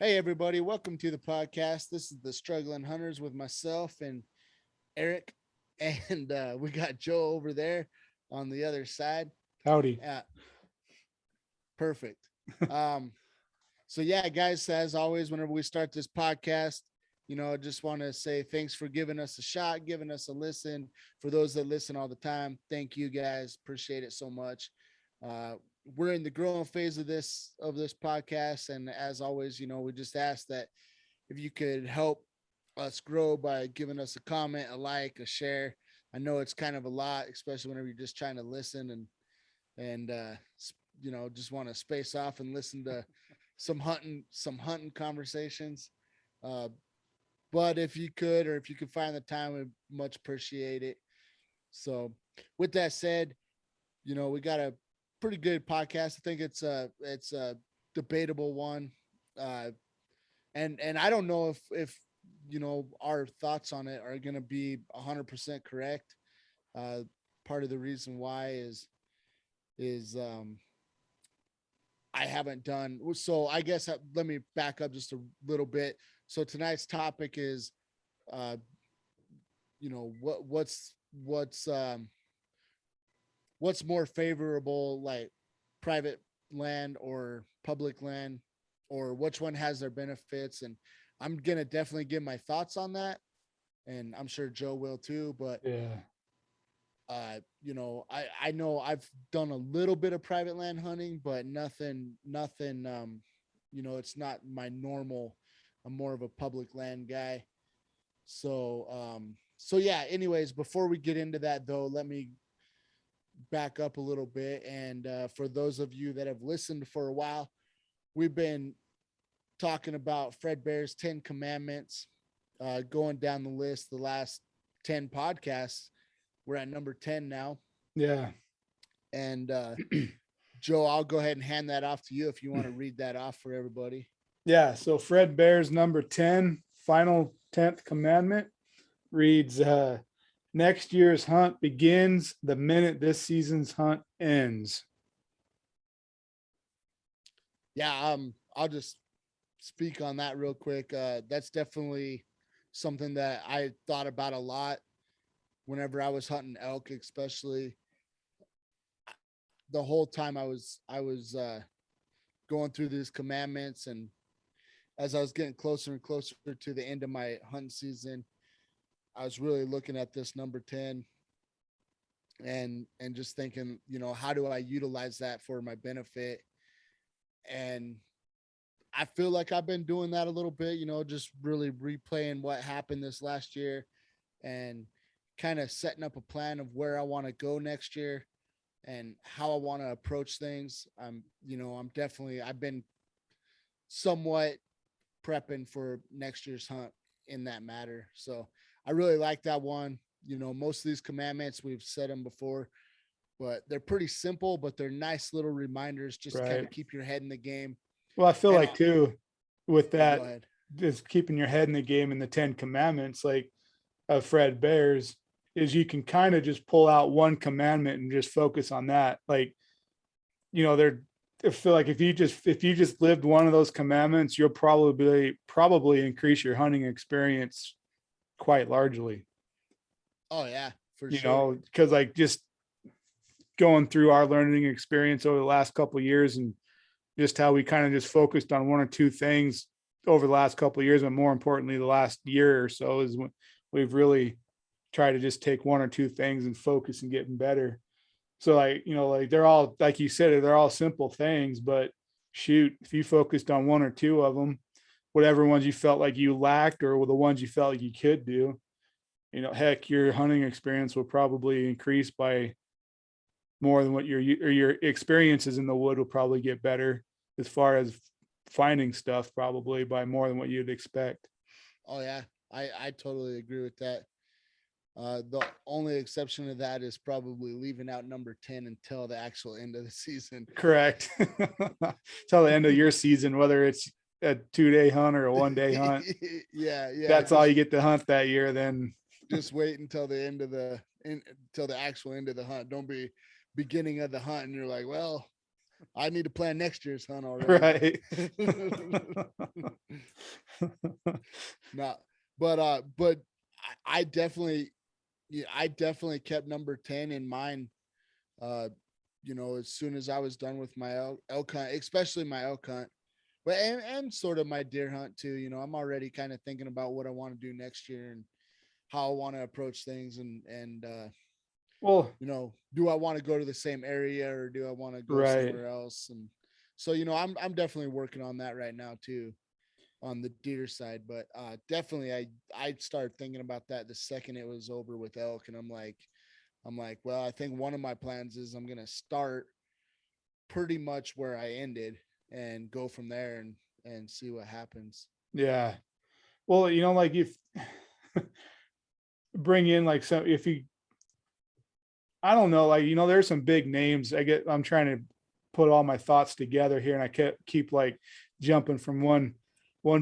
Hey, everybody. Welcome to the podcast. This is the Struggling Hunters with myself and Eric. And we got Joe over there on the other side. Howdy. Uh, perfect. Um, so, yeah, guys, as always, whenever we start this podcast, I just want to say thanks for giving us a shot, giving us a listen. For those that listen all the time, thank you guys. Appreciate it so much. Uh, we're in the growing phase of this podcast, and as always, we just ask that if you could help us grow by giving us a comment, a like, a share. I know it's kind of a lot, especially whenever you're just trying to listen and just want to space off and listen to some hunting conversations. Uh, but if you could, or if you could find the time, we'd much appreciate it. So, with that said, we got a pretty good podcast. I think it's a debatable one. Uh, and I don't know if our thoughts on it are going to be 100% correct. Uh, Part of the reason why is I haven't done so. I guess let me back up just a little bit. So tonight's topic is uh, what's more favorable, like private land or public land, or which one has their benefits. And I'm gonna definitely give my thoughts on that, and I'm sure Joe will too. But Yeah. I know I've done a little bit of private land hunting, but nothing. It's not my normal. I'm more of a public land guy. So yeah. Anyways, before we get into that though, let me back up a little bit. And for those of you that have listened for a while, we've been talking about Fred Bear's 10 Commandments, going down the list, the last 10 podcasts. We're at number 10 now. Yeah. And Joe, I'll go ahead and hand that off to you if you want to read that off for everybody. Yeah. So Fred Bear's number 10, final 10th commandment reads next year's hunt begins the minute this season's hunt ends. Yeah, I'll just speak on that real quick. That's definitely something that I thought about a lot whenever I was hunting elk, especially the whole time I was going through these commandments. And as I was getting closer and closer to the end of my hunting season, I was really looking at this number 10 and just thinking, how do I utilize that for my benefit? And I feel like I've been doing that a little bit, just really replaying what happened this last year and kind of setting up a plan of where I want to go next year and how I want to approach things. I've been somewhat prepping for next year's hunt in that matter. So I really like that one. Most of these commandments, we've said them before, but they're pretty simple, but they're nice little reminders just to kind Right. of keep your head in the game. Well, I feel And like too, with go that, ahead. just keeping your head in the game in the 10 commandments, like of Fred Bear's, is you can kind of just pull out one commandment and just focus on that. Like, they're I feel like if you just lived one of those commandments, you'll probably increase your hunting experience quite largely. Oh yeah, for sure. Because like just going through our learning experience over the last couple of years and just how we kind of just focused on one or two things over the last couple of years, but more importantly, the last year or so is when we've really tried to just take one or two things and focus and getting better. So like they're all, like you said, they're all simple things, but shoot, if you focused on one or two of them, whatever ones you felt like you lacked or the ones you felt like you could do, heck, your hunting experience will probably increase by more than what your experiences in the wood will probably get better as far as finding stuff probably by more than what you'd expect. Oh yeah, I totally agree with that. The only exception to that is probably leaving out number 10 until the actual end of the season. Correct. Till the end of your season, whether it's a 2-day hunt or a 1-day hunt, Yeah. that's all Just you get to hunt that year. Then wait until the end of until the actual end of the hunt. Don't be beginning of the hunt and you're like, well, I need to plan next year's hunt already. Right. No, but I definitely, yeah, I definitely kept number 10 in mind. Uh, as soon as I was done with my elk hunt, especially my elk hunt, but and sort of my deer hunt too. I'm already kind of thinking about what I want to do next year and how I want to approach things, and Well, do I want to go to the same area or do I want to go right. somewhere else? And so, I'm definitely working on that right now too, on the deer side. But definitely, I started thinking about that the second it was over with elk, and I'm like, well, I think one of my plans is I'm gonna start pretty much where I ended and go from there and see what happens. Yeah. Well, like if bring in like some, if you, I don't know, like, there's some big names. I'm trying to put all my thoughts together here and I keep like jumping from one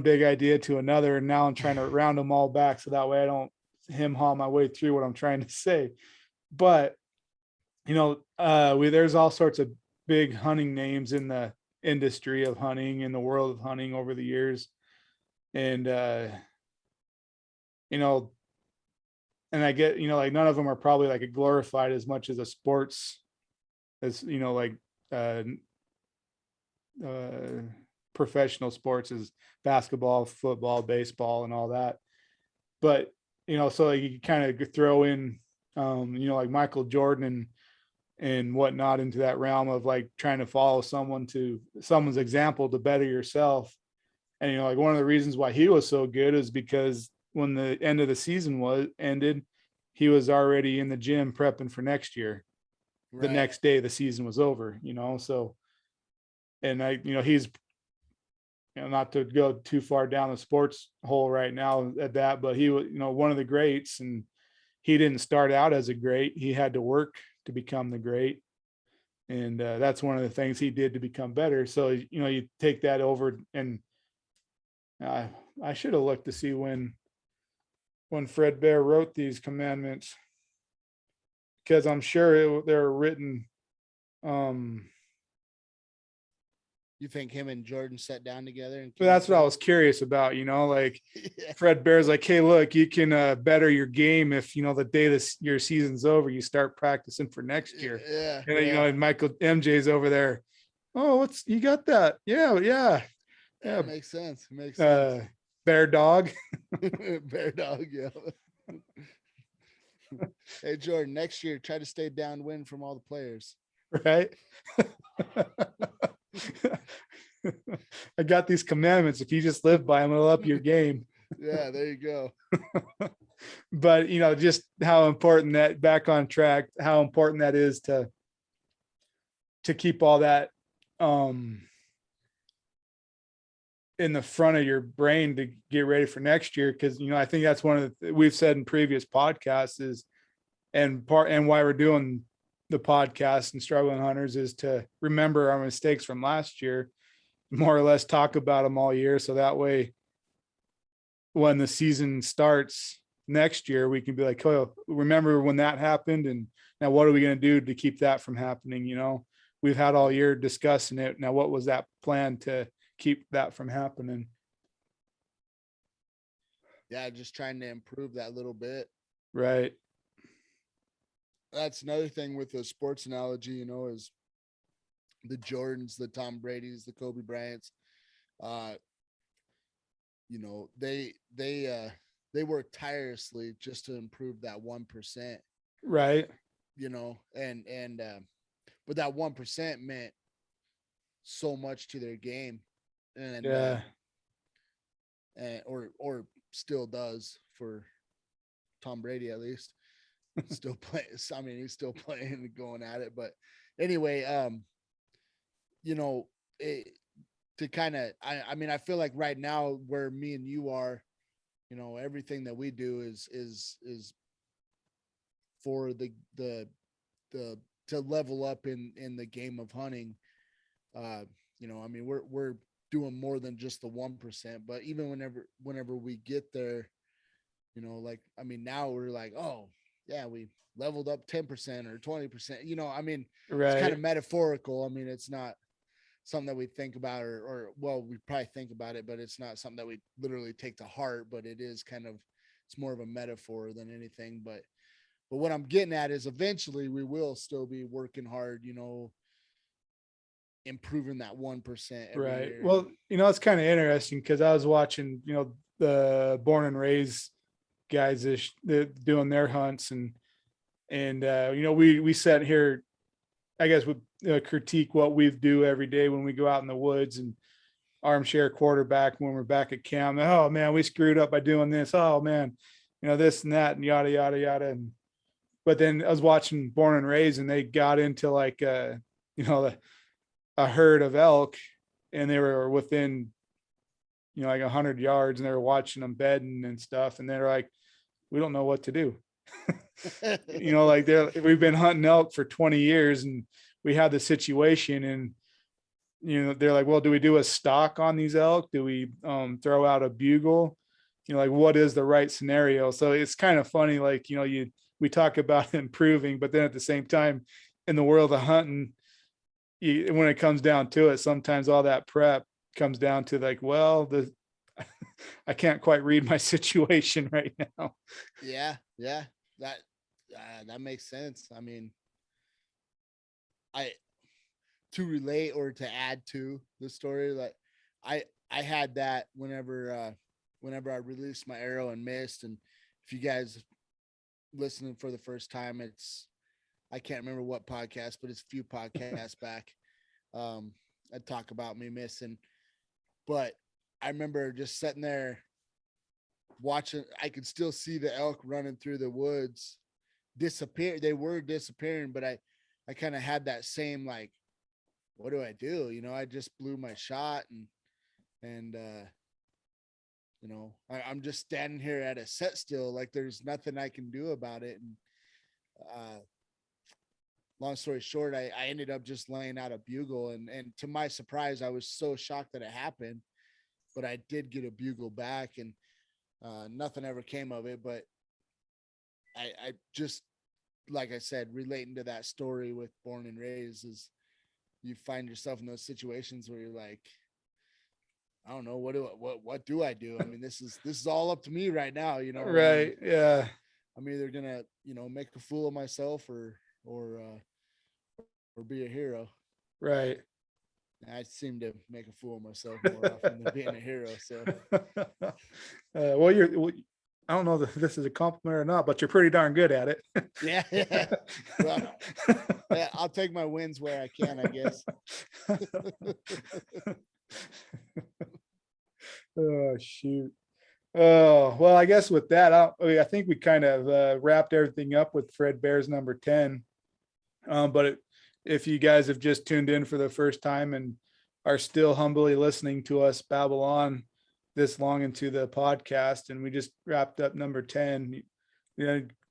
big idea to another. And now I'm trying to round them all back. So that way I don't haul my way through what I'm trying to say. But, there's all sorts of big hunting names in the industry of hunting, in the world of hunting over the years. And, you know, and I get, like none of them are probably like a glorified as much as a sports as, like uh, uh, professional sports as basketball, football, baseball, and all that. But, so like you kind of throw in, like Michael Jordan and whatnot into that realm of like trying to follow someone's example to better yourself. And, like one of the reasons why he was so good is because when the end of the season was ended, he was already in the gym prepping for next year. The Right. next day the season was over, so, and he's, not to go too far down the sports hole right now at that, but he was, one of the greats, and he didn't start out as a great. He had to work to become the great. And that's one of the things he did to become better. So, you take that over, and I should have looked to see when Fred Bear wrote these commandments, because I'm sure they were written. Um, You think him and Jordan sat down together and but came up that's what I with was curious about, like it? Yeah. Fred Bear's like, hey, look, you can better your game if, the day your season's over, you start practicing for next year. Yeah. And then, Yeah. and Michael MJ's over there. Oh, you got that? Yeah, yeah, yeah. That makes sense. Makes sense. Uh, Bear dog, Bear dog, yeah. Hey Jordan, next year try to stay downwind from all the players. right? I got these commandments. If you just live by them, it'll up your game. Yeah, there you go. But just how important that, back on track, how important that is to keep all that in the front of your brain to get ready for next year. Because I think that's one of the, we've said in previous podcasts is, and why we're doing the podcast and Struggling Hunters, is to remember our mistakes from last year, more or less talk about them all year, so that way when the season starts next year we can be like, oh, remember when that happened, and now what are we going to do to keep that from happening? We've had all year discussing it. Now what was that plan to keep that from happening? Yeah, just trying to improve that little bit. Right. That's another thing with the sports analogy, is the Jordans, the Tom Brady's, the Kobe Bryant's. Uh, they work tirelessly just to improve that 1%. Right. And but that 1% meant so much to their game, and Yeah. or still does for Tom Brady at least. Still playing. I mean, he's still playing and going at it. But anyway, you know, it, to kind of, I mean, I feel like right now where me and you are, everything that we do is for the to level up in the game of hunting. I mean, we're doing more than just the 1%, but even whenever we get there, like, I mean, now we're like, oh yeah, we leveled up 10% or 20%. I mean, it's kind Right. of metaphorical. I mean, it's not something that we think about, or well, we probably think about it, but it's not something that we literally take to heart, but it is kind of, it's more of a metaphor than anything. But what I'm getting at is eventually we will still be working hard, improving that 1% every Right. year. Well, it's kind of interesting because I was watching, the born and raised guys doing their hunts, and we sat here, I guess, we critique what we do every day when we go out in the woods and armchair quarterback when we're back at camp. Oh man, we screwed up by doing this. Oh man, this and that and yada yada yada. And but then I was watching Born and Raised, and they got into like a herd of elk, and they were within like 100 yards, and they were watching them bedding and stuff, and they're like, we don't know what to do. Like we've been hunting elk for 20 years, and we had the situation, and they're like, well, do we do a stalk on these elk? Do we throw out a bugle? Like what is the right scenario? So it's kind of funny, like, we talk about improving, but then at the same time, in the world of hunting, when it comes down to it, sometimes all that prep comes down to like, well, I can't quite read my situation right now. Yeah. That makes sense. I mean, I to relate or to add to the story, like I had that whenever I released my arrow and missed. And if you guys listening for the first time, I can't remember what podcast, but it's a few podcasts back. I talk about me missing, but I remember just sitting there watching. I could still see the elk running through the woods, disappear. They were disappearing, but I kind of had that same, like, what do I do? I just blew my shot, and I'm just standing here at a set still, like there's nothing I can do about it. And long story short, I ended up just laying out a bugle, and to my surprise, I was so shocked that it happened, but I did get a bugle back, and nothing ever came of it. But I just, like I said, relating to that story with Born and Raised, is you find yourself in those situations where you're like, I don't know, what do I do? I mean, this is all up to me right now, Right. Yeah. I'm either gonna, make a fool of myself, or be a hero. Right. I seem to make a fool of myself more often than being a hero. So, well, I don't know if this is a compliment or not, but you're pretty darn good at it. yeah. Well, yeah, I'll take my wins where I can, I guess. Oh, shoot. Oh, well, I guess with that, I think we kind of wrapped everything up with Fred Bear's number 10. But if you guys have just tuned in for the first time and are still humbly listening to us babble on this long into the podcast, and we just wrapped up number 10,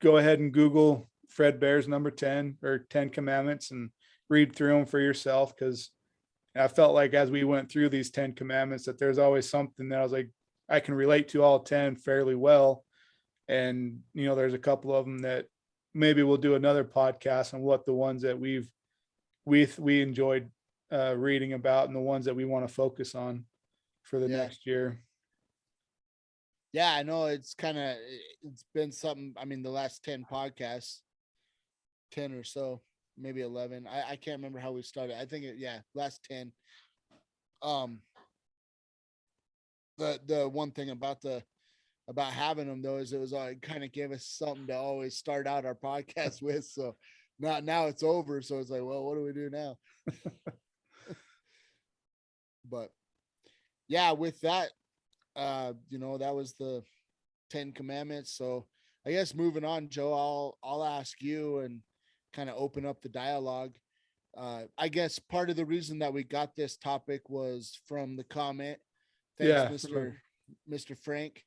go ahead and Google Fred Bear's number 10 or 10 Commandments and read through them for yourself. Because I felt like as we went through these 10 Commandments that there's always something that I was like, I can relate to all 10 fairly well. And, there's a couple of them that maybe we'll do another podcast on what the ones that we enjoyed reading about, and the ones that we want to focus on for the next year. Yeah, I know it's been something. I mean, the last 10 podcasts, 10 or so, maybe 11. I can't remember how we started. I think last 10. The one thing about having them though is it kind of gave us something to always start out our podcast with. So now it's over. So it's like, well, what do we do now? But yeah, with that, that was the 10 Commandments. So I guess moving on, Joe, I'll ask you and kind of open up the dialogue. I guess part of the reason that we got this topic was from the comment. Thanks, Mr. Frank.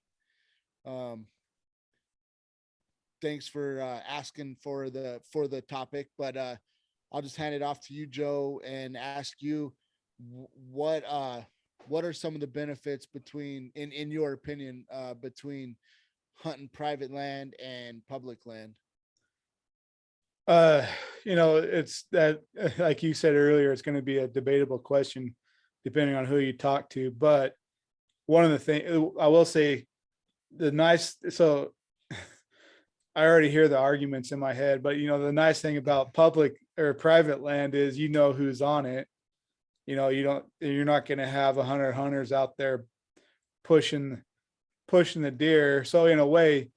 Thanks for asking for the topic, but I'll just hand it off to you, Joe, and ask you what are some of the benefits in your opinion, between hunting private land and public land? Uh, it's that, like you said earlier, it's going to be a debatable question depending on who you talk to. But one of the things I will say, so I already hear the arguments in my head, but the nice thing about public or private land is who's on it. You're not going to have 100 hunters out there pushing the deer. So in a way,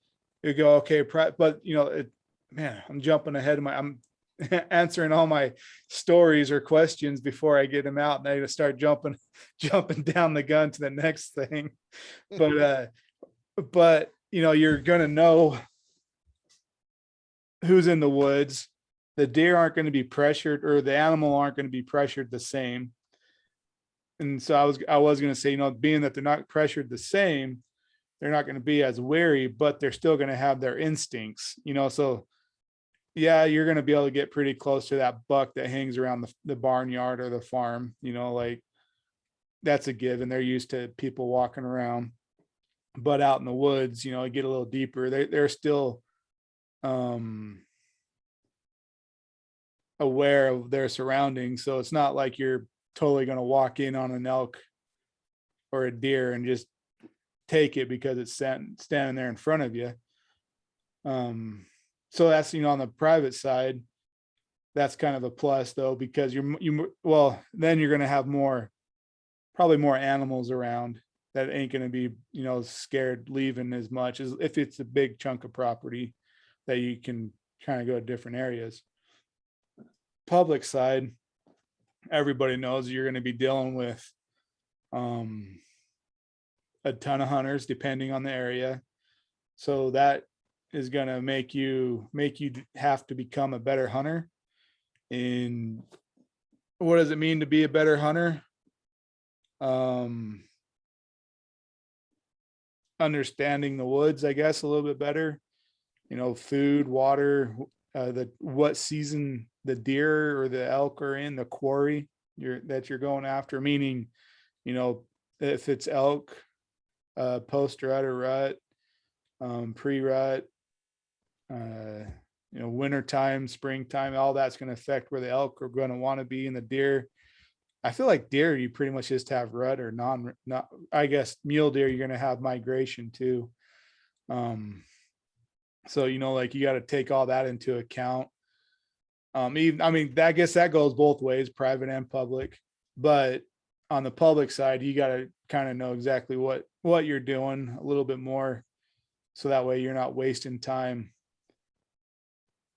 you go, okay, but man, I'm jumping ahead of I'm answering all my stories or questions before I get them out, and I just start jumping jumping down the gun to the next thing. But you're gonna know who's in the woods. The deer aren't going to be pressured, or the animal aren't going to be pressured the same. And so I was going to say, being that they're not pressured the same, they're not going to be as wary, but they're still going to have their instincts. So yeah, you're going to be able to get pretty close to that buck that hangs around the barnyard or the farm. Like that's a given. They're used to people walking around. But out in the woods, get a little deeper. They're still aware of their surroundings. So it's not like you're totally going to walk in on an elk or a deer and just take it because it's standing there in front of you. So that's, on the private side, that's kind of a plus though, because then you're going to have probably more animals around that ain't going to be, scared leaving as much as if it's a big chunk of property that you can kind of go to different areas. Public side, everybody knows you're going to be dealing with a ton of hunters depending on the area. So that is going to make you have to become a better hunter. And what does it mean to be a better hunter? Understanding the woods, I guess, a little bit better. Food, water, what season the deer or the elk are in, the quarry that you're going after. Meaning, if it's elk, post rut or rut, pre-rut, wintertime, springtime, all that's going to affect where the elk are going to want to be, and the deer. I feel like deer, you pretty much just have rut or not. I guess mule deer, you're going to have migration too. So, like you got to take all that into account. I guess that goes both ways, private and public, but on the public side, you got to kind of know exactly what you're doing a little bit more. So that way you're not wasting time.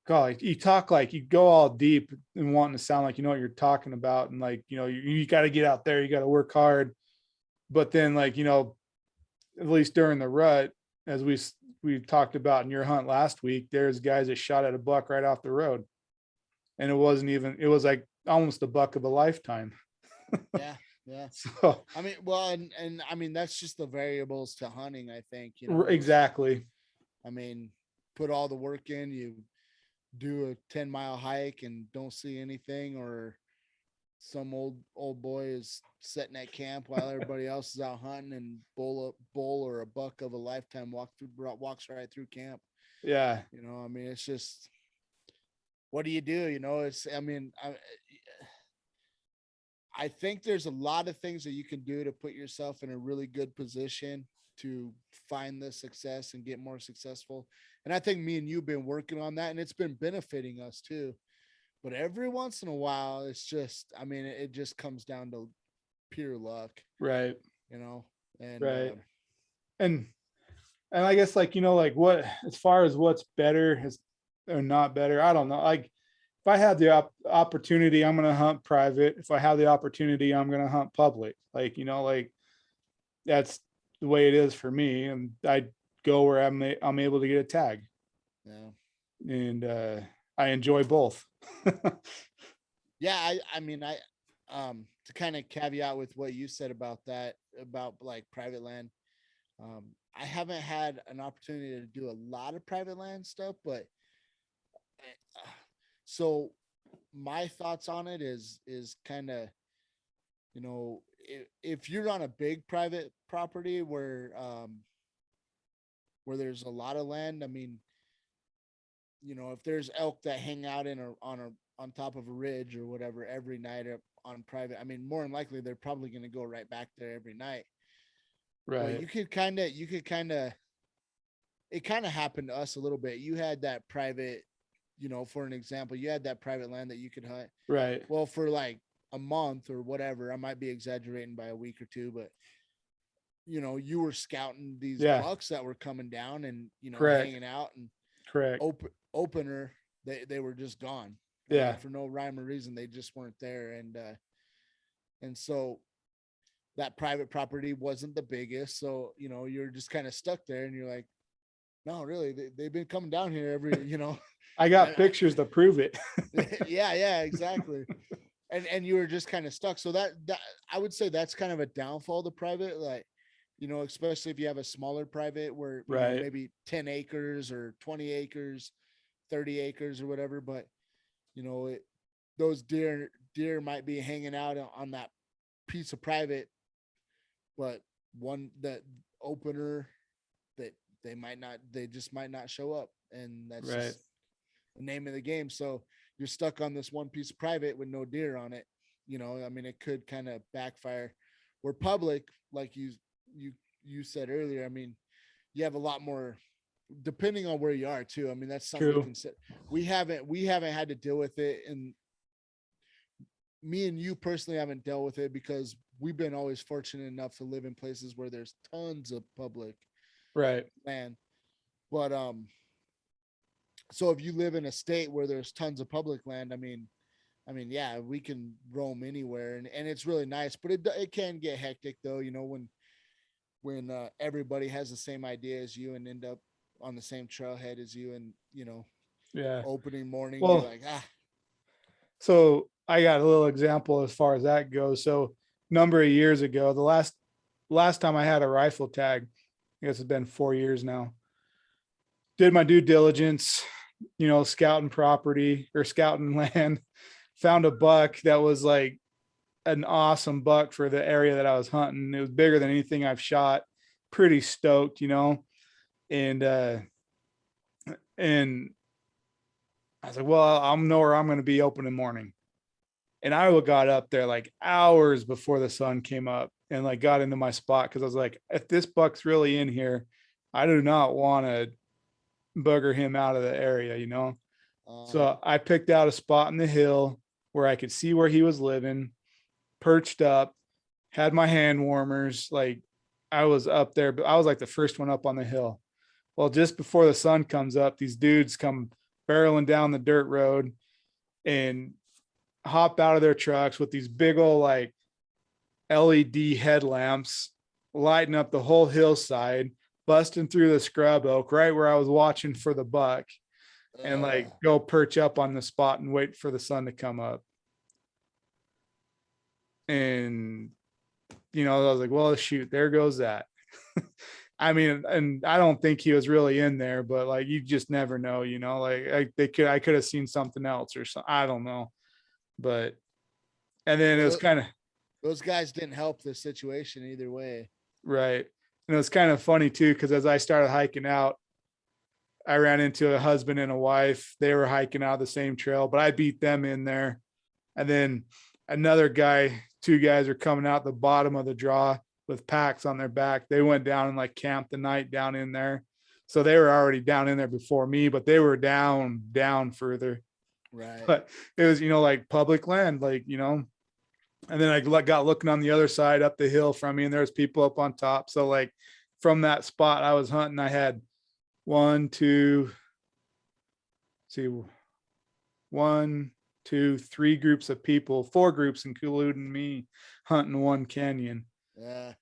God, you talk like you go all deep and wanting to sound like you know what you're talking about, and like you got to get out there, you got to work hard. But then, like at least during the rut, as we talked about in your hunt last week, there's guys that shot at a buck right off the road, and it was like almost a buck of a lifetime. Yeah, yeah. So I mean, well, and I mean that's just the variables to hunting. I think exactly. I mean, put all the work in. You do a 10-mile hike and don't see anything, or some old boy is sitting at camp while everybody else is out hunting, and bull or a buck of a lifetime walks right through camp. Yeah. I mean, it's just, what do you do? It's, I mean, I think there's a lot of things that you can do to put yourself in a really good position to find the success and get more successful. And I think me and you've been working on that, and it's been benefiting us too. But every once in a while, it's just, I mean, it just comes down to pure luck, Right. and Right. And I guess like, like what, as far as what's better or not better, I don't know. Like if I have the opportunity, I'm going to hunt private. If I have the opportunity, I'm going to hunt public. Like, like that's the way it is for me. And I go where I'm able to get a tag. yeah. And I enjoy both. Yeah, I mean, to kind of caveat with what you said about that, about like private land. I haven't had an opportunity to do a lot of private land stuff, but so my thoughts on it is kind of, if you're on a big private property where there's a lot of land, I mean, if there's elk that hang out on top of a ridge or whatever every night on private, I mean, more than likely they're probably going to go right back there every night. But Right. it kind of happened to us a little bit. You had that private, for an example, you had that private land that you could hunt. Right. Well, for like a month or whatever, I might be exaggerating by a week or two, but you were scouting these Yeah. bucks that were coming down and Correct. hanging out, and Correct. opener they were just gone. I Yeah. mean, for no rhyme or reason, they just weren't there, and so that private property wasn't the biggest, so you're just kind of stuck there, and you're like, no, really, they've been coming down here every, I got pictures to prove it. yeah, exactly. And you were just kind of stuck. So that I would say that's kind of a downfall of the private, like, especially if you have a smaller private where, Right. maybe 10 acres or 20 acres, 30 acres or whatever. But, those deer might be hanging out on that piece of private, but that opener that they just might not show up. And that's Right. just the name of the game. So you're stuck on this one piece of private with no deer on it. I mean, it could kind of backfire. We're public, like you said earlier. I mean, you have a lot more, depending on where you are too. I mean, that's something to True. consider. We haven't had to deal with it, and me and you personally haven't dealt with it because we've been always fortunate enough to live in places where there's tons of public Right. land. But so if you live in a state where there's tons of public land, I mean, yeah, we can roam anywhere, and it's really nice. But it can get hectic though, when everybody has the same idea as you and end up on the same trailhead as you, and Yeah. opening morning, you're Well, like, so I got a little example as far as that goes. So number of years ago, the last time I had a rifle tag, I guess it's been 4 years now. Did my due diligence, scouting property or scouting land, found a buck that was like an awesome buck for the area that I was hunting. It was bigger than anything I've shot. Pretty stoked, and and I was like, well, I'll know where I'm going to be opening morning. And I got up there like hours before the sun came up and like got into my spot because I was like, if this buck's really in here, I do not want to bugger him out of the area. uh, So I picked out a spot in the hill where I could see where he was living, perched up, had my hand warmers. Like I was up there, but I was like the first one up on the hill. Well, just before the sun comes up, these dudes come barreling down the dirt road and hop out of their trucks with these big old like LED headlamps, lighting up the whole hillside, busting through the scrub oak right where I was watching for the buck, and like go perch up on the spot and wait for the sun to come up. And I was like, well, shoot, there goes that. I mean, and I don't think he was really in there, but like you just never know, like I could have seen something else or something. I don't know. But and then it was well, kind of those guys didn't help the situation either way. right. And it was kind of funny too, because as I started hiking out, I ran into a husband and a wife. They were hiking out the same trail, but I beat them in there. And then another guy, two guys are coming out the bottom of the draw with packs on their back. They went down and like camped the night down in there. So they were already down in there before me, but they were down further. Right. But it was, like public land, like, and then I got looking on the other side up the hill from me and there's people up on top. So like from that spot I was hunting, I had one, two, see, one, two, three groups of people, four groups, including me, hunting one canyon. Yeah.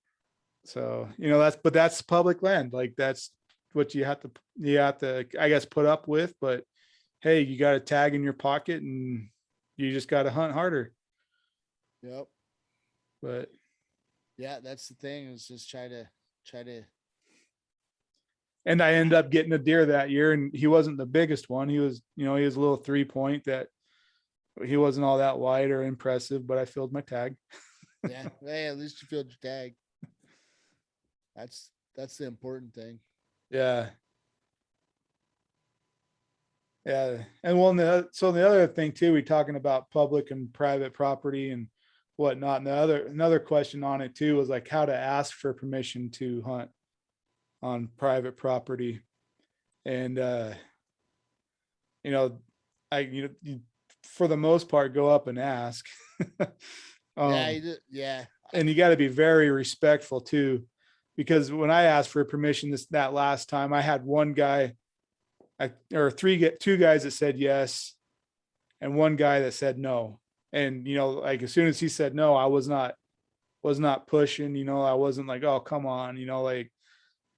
So, that's public land. Like that's what you have to, I guess, put up with. But hey, you got a tag in your pocket and you just got to hunt harder. Yep. But Yeah, that's the thing, is just try to and I ended up getting a deer that year, and he wasn't the biggest one. He was, he was a little 3-point that he wasn't all that wide or impressive, but I filled my tag. yeah. Hey, at least you filled your tag. That's the important thing. Yeah. Yeah. And well, so the other thing too, we talking about public and private property and whatnot. And another question on it too was like how to ask for permission to hunt on private property. And you know, you, for the most part go up and ask. Yeah, um yeah, and you got to be very respectful too, because when I asked for permission that last time, I had one guy, or two guys that said yes, and one guy that said no. And like as soon as he said no, I was not pushing. I wasn't like, oh come on, like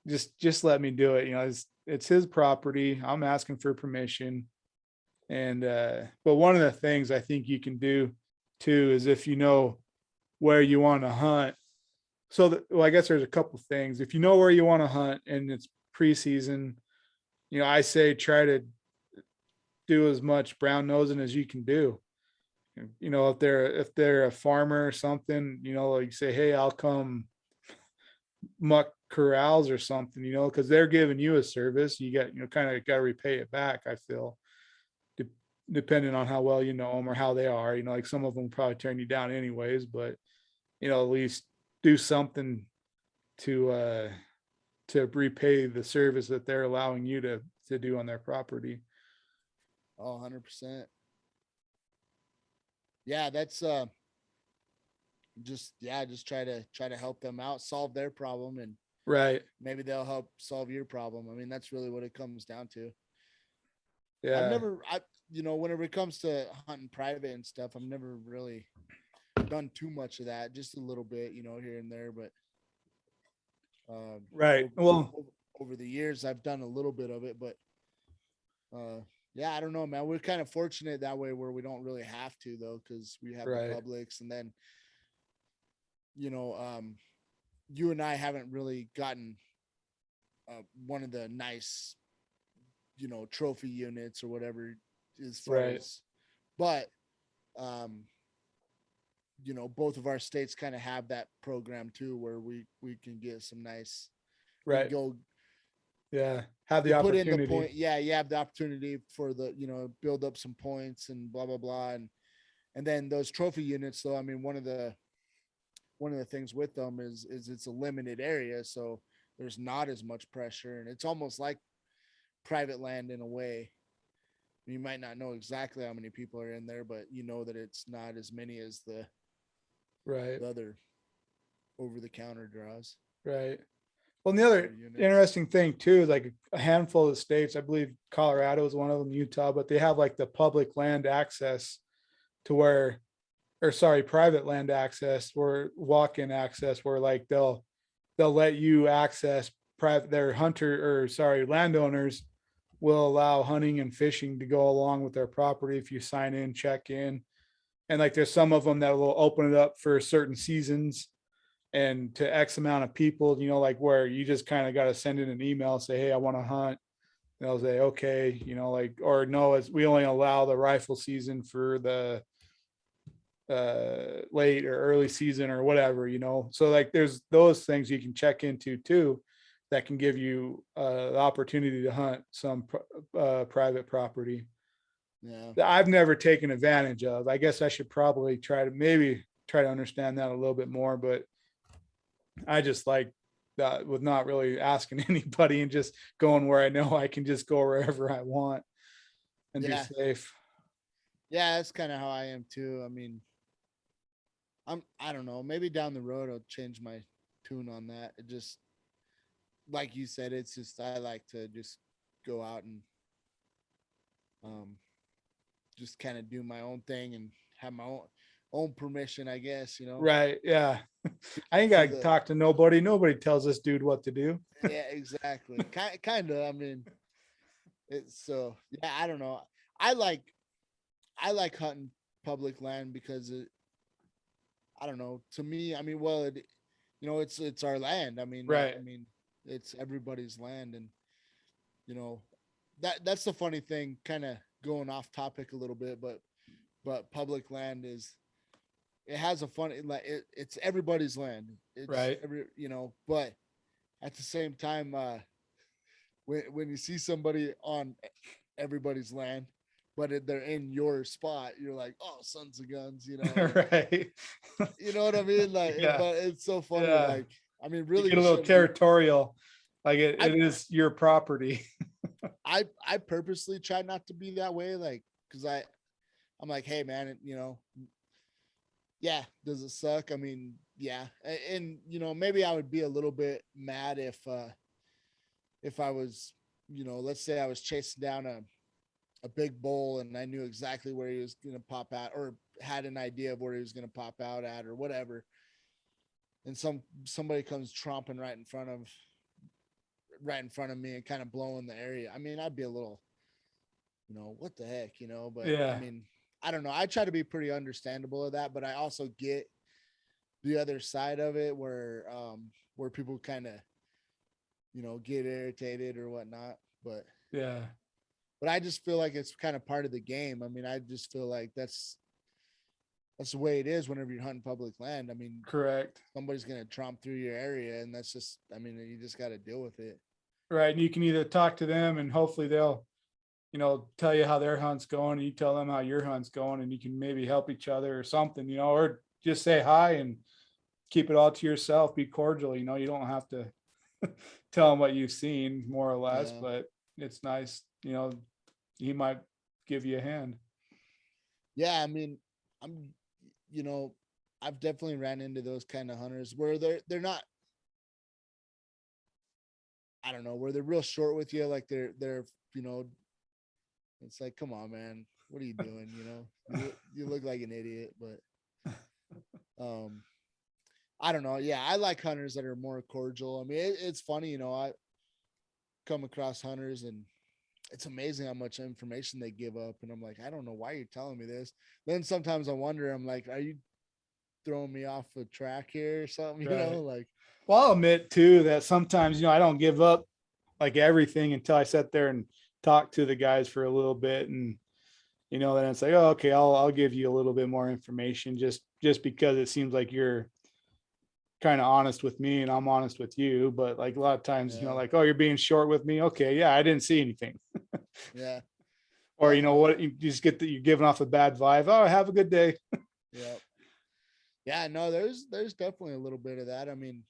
just let me do it. It's his property. I'm asking for permission. And but one of the things I think you can do too is if you know where you want to hunt. So well, I guess there's a couple things. If you know where you want to hunt and it's preseason, I say try to do as much brown nosing as you can do. If they're a farmer or something, like say, hey, I'll come muck corrals or something, because they're giving you a service. You got, kind of got to repay it back, I feel, de- depending on how well you know them or how they are. Like some of them probably turn you down anyways, but at least do something to repay the service that they're allowing you to do on their property. oh, 100%. Yeah, that's just try to help them out, solve their problem, and Right. maybe they'll help solve your problem. I mean, that's really what it comes down to. I've Yeah. never, whenever it comes to hunting private and stuff, I've never really done too much of that, just a little bit, here and there. But um, Right. over, Well, over the years, I've done a little bit of it. But yeah, I don't know, man. We're kind of fortunate that way where we don't really have to though, because we have the right. publics, and then you know, um, you and I haven't really gotten one of the nice, trophy units or whatever as far Right. as, but um, both of our states kind of have that program too, where we can get some nice, we can Right. go, Yeah. Have the you put in the opportunity. point. Yeah, you have the opportunity for the, build up some points and blah blah blah, and then those trophy units though. I mean, one of the things with them is it's a limited area, so there's not as much pressure, and it's almost like private land in a way. You might not know exactly how many people are in there, but you know that it's not as many as Right. the other over the counter draws Right. Well, and the other or units. interesting thing too is like a handful of states, I believe Colorado is one of them, Utah, but they have like the public land access to where, or sorry, private land access or walk-in access where like they'll let you access private, their hunter, or sorry, landowners will allow hunting and fishing to go along with their property if you sign in, check in. And like there's some of them that will open it up for certain seasons and to X amount of people, like where you just kind of got to send in an email, say, hey, I want to hunt. And they'll say, okay, like, or no, it's, we only allow the rifle season for the late or early season or whatever. So like there's those things you can check into too that can give you the opportunity to hunt some private property Yeah, that I've never taken advantage of. I guess I should probably maybe try to understand that a little bit more, but I just like that with not really asking anybody and just going where I know I can just go wherever I want and be yeah, safe. yeah. That's kind of how I am too. I mean, I don't know. Maybe down the road I'll change my tune on that. It just like you said, it's just I like to just go out and um just kind of do my own thing and have my own permission, I guess. Right. Yeah. I ain't To got to the talk to nobody. Nobody tells this dude what to do. Yeah, exactly. Kind of. I mean, it's so yeah. I don't know. I like I like hunting public land because I don't know. To me, I mean, well, it's our land. I mean, Right. it's everybody's land, and you know, that's the funny thing. Kind of going off topic a little bit, but public land is it has a funny like it's everybody's land. It's Right. but at the same time, when you see somebody on everybody's land, but they're in your spot. You're like, oh, sons of guns, you know, and Right. you know what I mean? Like, Yeah. but it's so funny. Yeah. Like, I mean, You really, get you a little shouldn't be. territorial. Like I it is your property. I purposely try not to be that way, like, because I'm like, hey man, you know, yeah, does it suck? I mean, yeah, and you know, maybe I would be a little bit mad if I was, you know, let's say I was chasing down a big bull and I knew exactly where he was gonna pop out, or had an idea of where he was gonna pop out at, or whatever, and somebody comes tromping right in front of me and kind of blowing the area. I mean, I'd be a little, you know, what the heck, you know, but I Yeah. mean, I don't know. I try to be pretty understandable of that, but I also get the other side of it where people kind of, you know, get irritated or whatnot. Yeah. But I just feel like it's kind of part of the game. I mean, I just feel like that's the way it is whenever you're hunting public land. I mean, Correct. somebody's gonna tromp through your area, and that's just, I mean, you just got to deal with it. Right. And you can either talk to them and hopefully they'll, tell you how their hunt's going, and you tell them how your hunt's going, and you can maybe help each other or something, or just say hi and keep it all to yourself, be cordial. You don't have to tell them what you've seen, more or less, Yeah, but it's nice, he might give you a hand. yeah. I mean, I'm, you know, I've definitely ran into those kind of hunters where they're not, I don't know, where they're real short with you, like they're you know, it's like, come on, man, what are you doing? You know, you look like an idiot, but um, I don't know. Yeah, I like hunters that are more cordial. I mean, it's funny, you know, I come across hunters and it's amazing how much information they give up, and I'm like, I don't know why you're telling me this. Then sometimes I wonder, I'm like, are you throwing me off a track here or something? You know, Right. like, Well, I'll admit too that sometimes, I don't give up like everything until I sit there and talk to the guys for a little bit. And, then it's like, oh, okay, I'll give you a little bit more information just because it seems like you're kind of honest with me and I'm honest with you. But like a lot of times, yeah, like, oh, you're being short with me. Okay. Yeah. I didn't see anything. yeah, Or, yeah, no, what, you just get that you're giving off a bad vibe. Oh, have a good day. yeah, yeah, no, there's definitely a little bit of that. I mean,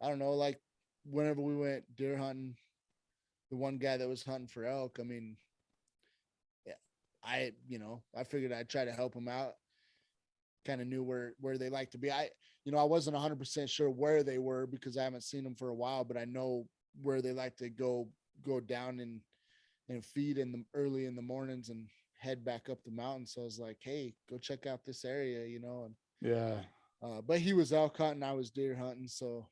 I don't know, like whenever we went deer hunting, the one guy that was hunting for elk, I mean, yeah, I figured I'd try to help him out. Kind of knew where they like to be. I wasn't 100% sure where they were because I haven't seen them for a while, but I know where they like to go down and feed in the early in the mornings and head back up the mountain. So I was like, hey, go check out this area, and Yeah. but he was elk hunting, I was deer hunting, so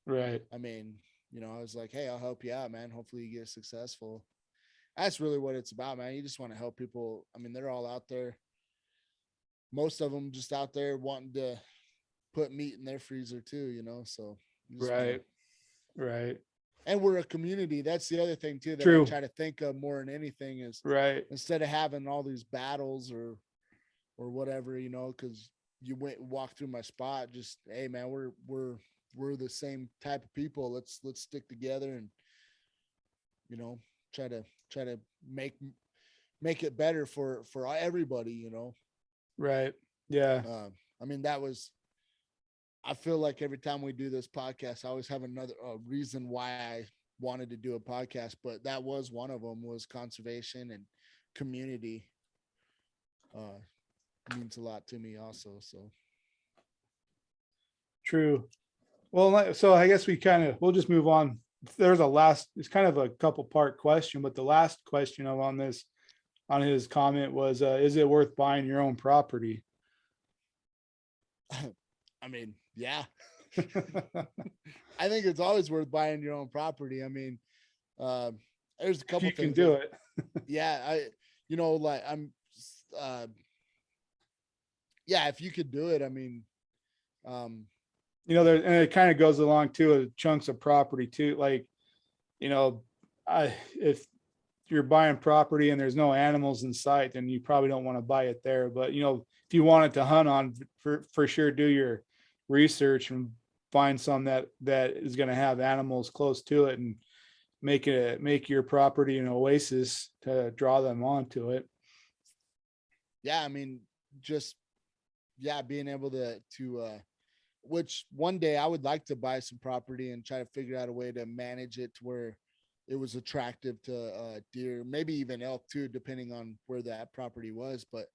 Right. I mean, I was like, hey, I'll help you out, man. Hopefully you get successful. That's really what it's about, man. You just want to help people. I mean, they're all out there. Most of them just out there wanting to put meat in their freezer too, so you just want to. Right. Right. And we're a community. That's the other thing too that I True. try to think of more than anything is, Right. instead of having all these battles or whatever, because you went and walked through my spot, just, hey man, we're the same type of people. Let's stick together and you know try to make it better for everybody. Right. Yeah. I mean, that was, I feel like every time we do this podcast, I always have another reason why I wanted to do a podcast, but that was one of them, was conservation and community. Means a lot to me also. So True. Well, so I guess we'll just move on. There's it's kind of a couple part question, but the last question on his comment was, is it worth buying your own property? I mean, yeah. I think it's always worth buying your own property. I mean, there's a If couple you can things do like, it. yeah, like I'm, uh, yeah, if you could do it, I mean, um, There, and it kind of goes along too with chunks of property too. Like, if you're buying property and there's no animals in sight, then you probably don't want to buy it there. But, if you wanted to hunt on, for sure, do your research and find some that is going to have animals close to it and make your property an oasis to draw them onto it. Yeah, I mean, just yeah, being able to which one day I would like to buy some property and try to figure out a way to manage it to where it was attractive to deer, maybe even elk too, depending on where that property was. But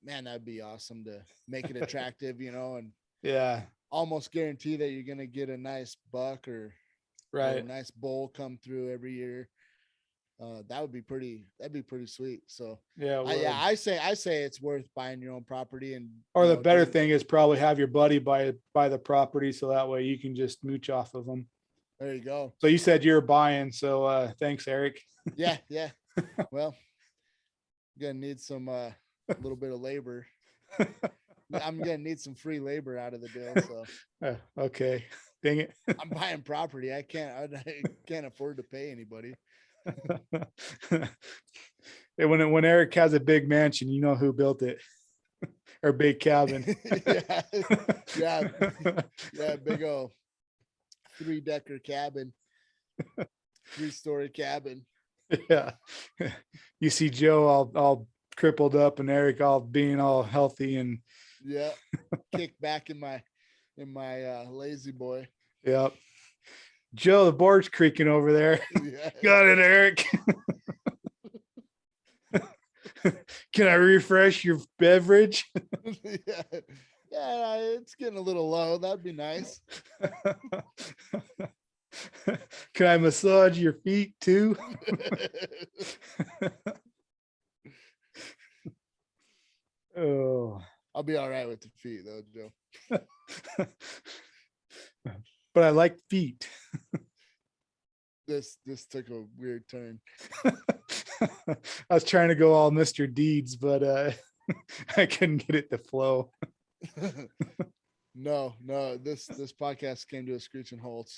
man, that'd be awesome to make it attractive, and Yeah, almost guarantee that you're gonna get a nice buck or a right. nice bull come through every year. That'd be pretty sweet. So Yeah, yeah, well, I say it's worth buying your own property and or the better doing. thing is probably have your buddy buy the property so that way you can just mooch off of them. There you go. So you said you're buying, so thanks, Eric. Yeah, yeah. Well, gonna need some little bit of labor. I'm gonna need some free labor out of the deal. So Okay, dang it. I'm buying property. I can't afford to pay anybody. When Eric has a big mansion, you know who built it, or big cabin. Yeah, yeah, yeah. Big old 3-decker cabin, 3-story cabin. Yeah, you see Joe all crippled up, and Eric all being all healthy, and Yeah, kick back in my lazy boy. yep. Joe, the board's creaking over there. Yeah. Got it, Eric. Can I refresh your beverage? Yeah, yeah. It's getting a little low. That'd be nice. Can I massage your feet too? Oh, I'll be all right with the feet though, Joe. but I like feet. This took a weird turn. I was trying to go all Mr. Deeds, but I couldn't get it to flow. No, this podcast came to a screeching halt.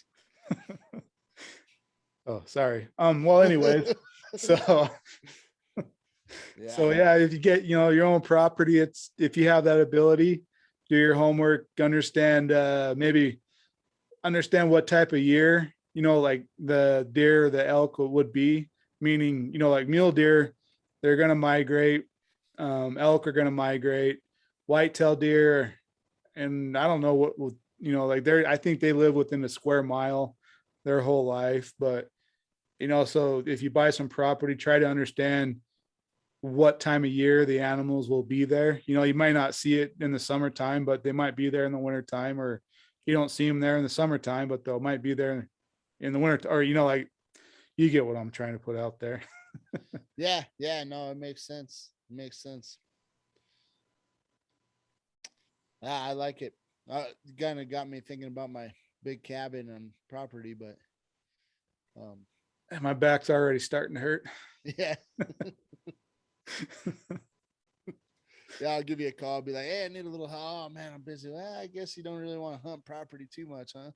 Oh, sorry. Well, anyways, so Yeah. so yeah, if you get, your own property, it's, if you have that ability, do your homework, maybe understand what type of year, like the deer, the elk would be, meaning, like mule deer, they're going to migrate. Elk are going to migrate. Whitetail deer, and I don't know what, like I think they live within a square mile their whole life. But, so if you buy some property, try to understand what time of year the animals will be there. You might not see it in the summertime, but they might be there in the wintertime, or you don't see them there in the summertime, but they might be there in the winter, or, like, you get what I'm trying to put out there. Yeah. No, it makes sense. I like it. Kind of got me thinking about my big cabin and property, but My back's already starting to hurt. yeah. Yeah, I'll give you a call. I'll be like, hey, I need a little. Oh man, I'm busy. Well, I guess you don't really want to hunt property too much, huh?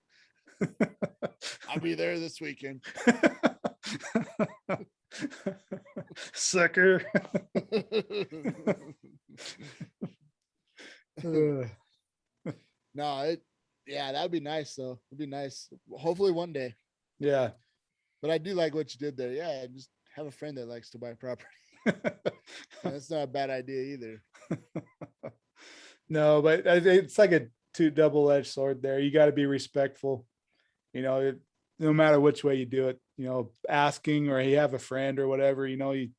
I'll be there this weekend. Sucker. No, that'd be nice though. It'd be nice. Hopefully one day. Yeah. But I do like what you did there. Yeah, just have a friend that likes to buy property. That's not a bad idea either. No, but it's like a double-edged sword there. You got to be respectful, no matter which way you do it, asking, or you have a friend or whatever, you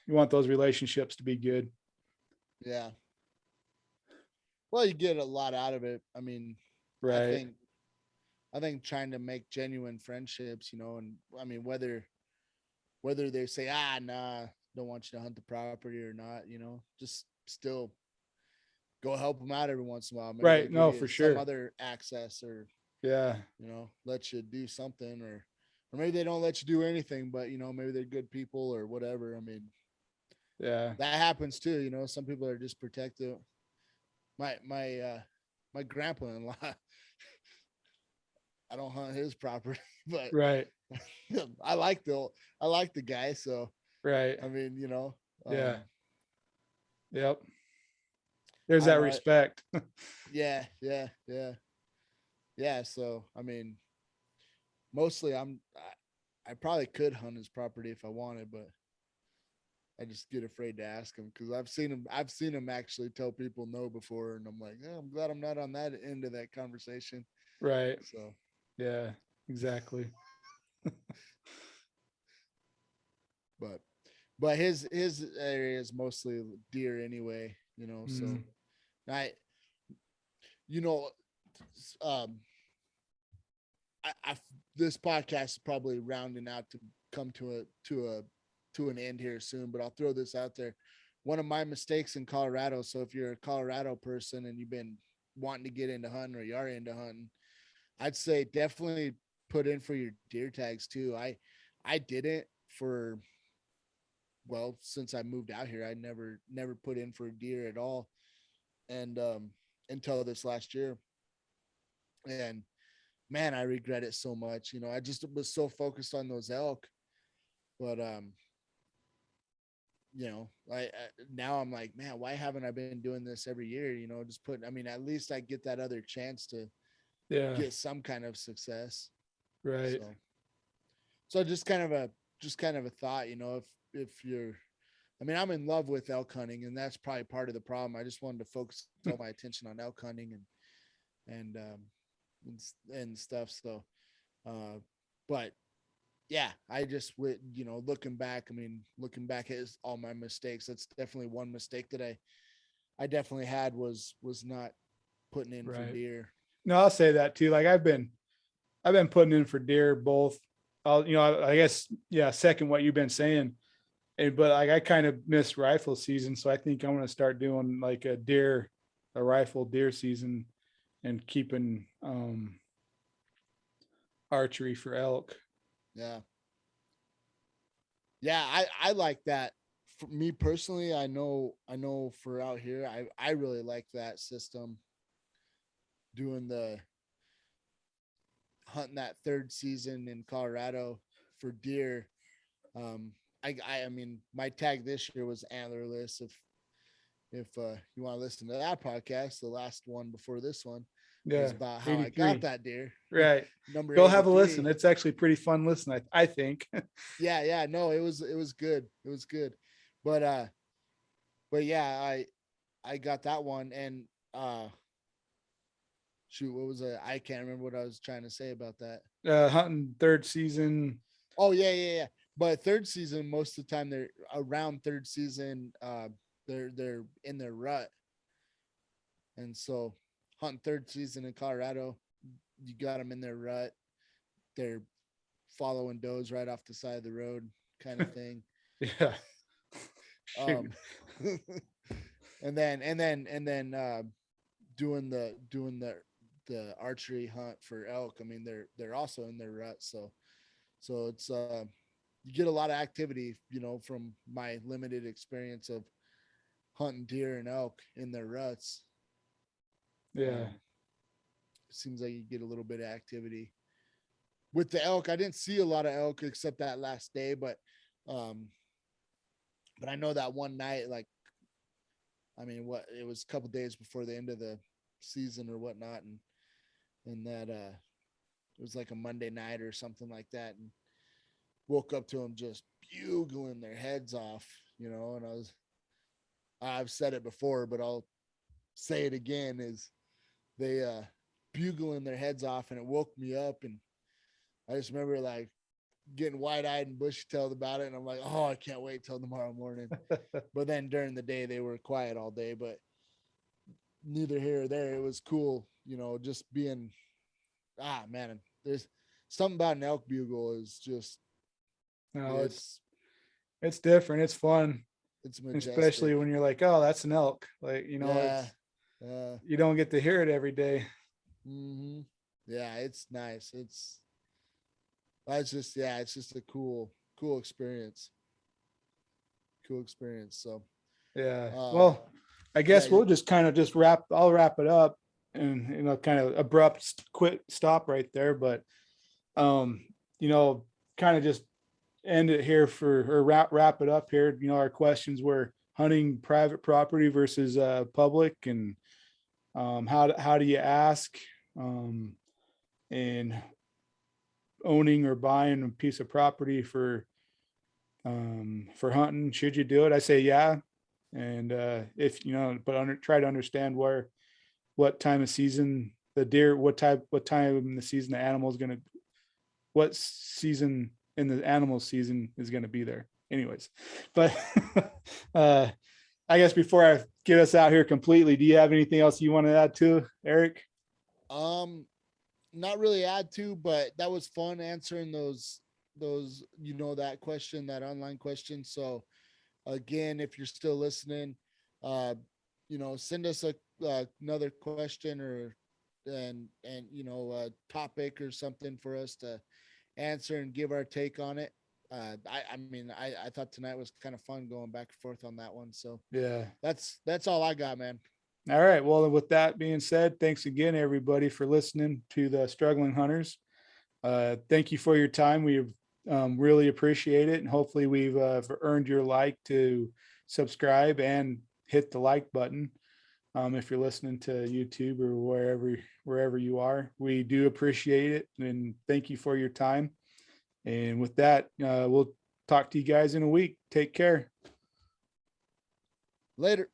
want those relationships to be good. Yeah. Well, you get a lot out of it. I mean, right. I think trying to make genuine friendships, and I mean, whether they say, nah, don't want you to hunt the property or not, just still go help them out every once in a while. Maybe right. No, for sure. Some other access, or, yeah, let you do something, or maybe they don't let you do anything, but, maybe they're good people or whatever. I mean, yeah, that happens too. Some people are just protective. My grandpa-in-law, I don't hunt his property, but right. I like the guy. So, right. I mean, yeah. Yep. There's that respect. Yeah. So, I mean, mostly I probably could hunt his property if I wanted, but I just get afraid to ask him because I've seen him actually tell people no before, and I'm like, oh, I'm glad I'm not on that end of that conversation. Right. So Yeah, exactly. but his area is mostly deer anyway, you know. So Mm, I you know um I this podcast is probably rounding out to come to an end here soon, but I'll throw this out there. One of my mistakes in Colorado. So if you're a Colorado person and you've been wanting to get into hunting or you are into hunting, I'd say definitely put in for your deer tags too. I didn't for since I moved out here. I never put in for a deer at all, and until this last year. And man, I regret it so much. You know, I just was so focused on those elk, but you know, I now I'm like, man, why haven't I been doing this every year? You know, just put. I mean, at least I get that other chance to yeah, get some kind of success. right. So, just kind of a thought. You know, if you're, I mean, I'm in love with elk hunting, and that's probably part of the problem. I just wanted to focus all my attention on elk hunting and and stuff. So, uh, but yeah, I just would, you know, looking back at all my mistakes, that's definitely one mistake that I definitely had was not putting in for Right. deer. No, I'll say that too. Like I've been putting in for deer both. I'll, you know, I guess, yeah, second what you've been saying. And, but like I kind of missed rifle season. So I think I'm going to start doing like a rifle deer season and keeping archery for elk. Yeah. Yeah, I like that. For me personally, I know for out here, I really like that system, doing the hunting that third season in Colorado for deer. Um, I mean, my tag this year was antlerless. If you want to listen to that podcast, the last one before this one was Yeah. about how I got 83. that deer. Right. Number Go have a listen. 83. It's actually pretty fun listen. I think. Yeah, yeah, no, it was good. It was good. But yeah, I got that one, and uh shoot, what was it? I can't remember what I was trying to say about that. Hunting third season. Oh yeah, yeah, yeah. But third season, most of the time they're around third season, they're in their rut. And so hunting third season in Colorado, you got them in their rut. They're following does right off the side of the road, kind of thing. Yeah. Shoot. Um, and then doing the archery hunt for elk. I mean, they're also in their rut, so it's you get a lot of activity, you know, from my limited experience of hunting deer and elk in their ruts. Yeah. Um, it seems like you get a little bit of activity with the elk. I didn't see a lot of elk except that last day, um, but I know that one night, like, I mean, what it was a couple days before the end of the season or whatnot, and that it was like a Monday night or something like that, and woke up to them just bugling their heads off, you know, and I've said it before, but I'll say it again, is they bugling their heads off, and it woke me up, and I just remember like getting wide-eyed and bushy-tailed about it, and I'm like, oh, I can't wait till tomorrow morning. But then during the day they were quiet all day, but neither here or there. It was cool, you know, just being man, there's something about an elk bugle is just No, it's it's different. It's fun, it's majestic. especially when you're like, oh, that's an elk. Like, you know, Yeah. it's you don't get to hear it every day. Mm-hmm. Yeah, it's nice. It's just, yeah, it's just a cool experience. Cool experience. So Yeah. uh Well, I yeah, guess we'll just kind of just I'll wrap it up and, you know, kind of abrupt quit stop right there. But, um, you know, kind of just end it here or wrap it up here. You know, our questions were hunting private property versus public, and how do you ask? And owning or buying a piece of property for hunting, should you do it? I say, yeah. And if, try to understand what time of season the deer, what time in the season the animal is going to, what season in the animal season is going to be there anyways. But I guess before I get us out here completely, do you have anything else you want to add to, Eric? Not really add to, but that was fun answering those, that question, that online question. So again, if you're still listening, send us another question or a topic or something for us to answer and give our take on it. I thought tonight was kind of fun going back and forth on that one. So Yeah, that's all I got, man. all right. Well, with that being said, thanks again, everybody, for listening to the Struggling Hunters. Thank you for your time. We really appreciate it. And hopefully we've earned your like to subscribe and hit the like button. If you're listening to YouTube or wherever you are, we do appreciate it. And thank you for your time. And with that, we'll talk to you guys in a week. Take care. Later.